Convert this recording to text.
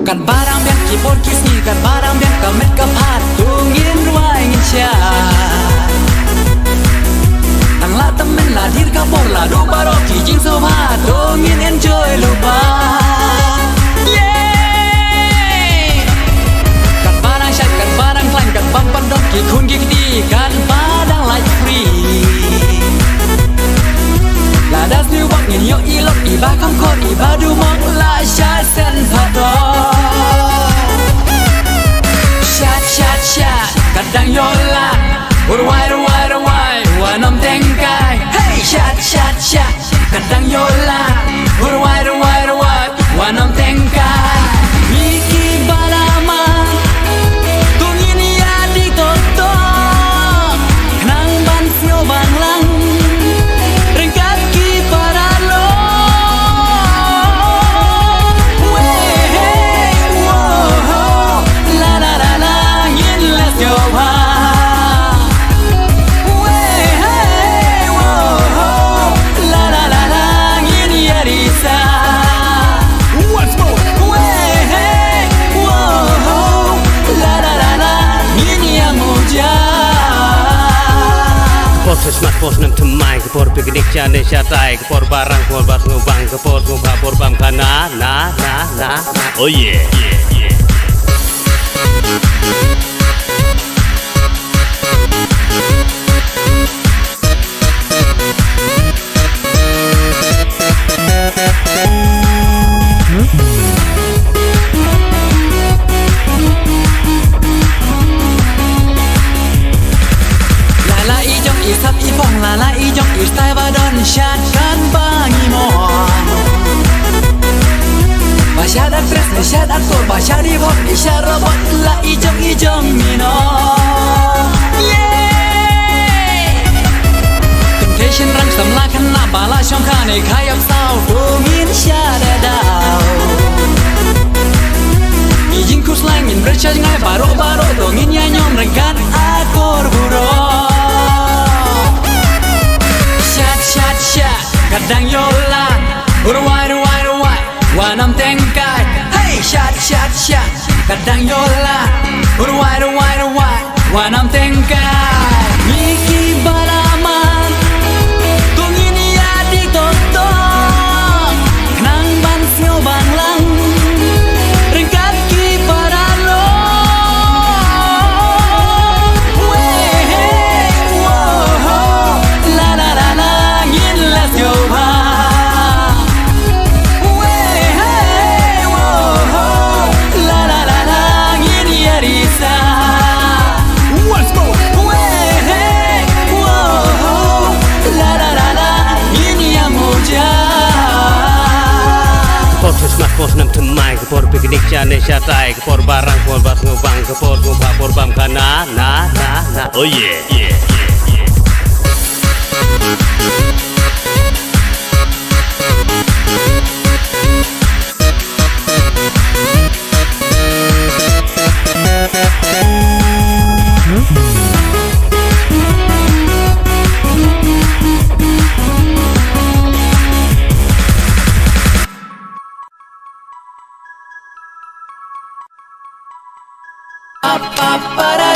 Kan barang biang keyboard kisni kan barang biang kamet kapat tungin ruai ngisya Ang la temen la dir kapor la do baro kijing soba tungin enjoy lupa Yeah Kan barang syat kan barang klan kan bampan dong ki kun ki di kan barang like free La das new bak ngin yo ilok iba kam kot iba du mong la syat sen padong Kadang yola, urwai, wanam tengkai. Hey, shat, kadang yola, urwai, wanam tengkai. Miki balama, tungin ya di toto, nang ban sio banglang, ringkat ki paralo. Hey, whoa, la, yin let's go. Smartphone nem temai kepor piknik jane syatai kepor barang kepor bas ngubang kepor ngubapor bam kana na oh yeah Isap ipong lala ijong istai badon syatkan bangi mo Basyad aktres, basyad aktor, basyad hip-hop, basyad robot la ijong mino Yeah Temptation rang samla kena bala syongkane kayak sao dongin syada dao Ijing kurs langin bercaj ngai baro dongin nyanyom rengkan akor buruk Kadang yola, urwai, wanam tengkai. Hey, shat, kadang yola, urwai, wanam tengkai. Miki balaman, tungin ya di toto, nang ban sio banglang, ringkat ki paralo. Smartphone nem temai kepor piknik jane syatai kepor barang kepor bas ngubang kepor ngubapor bam kana na oh yeah Para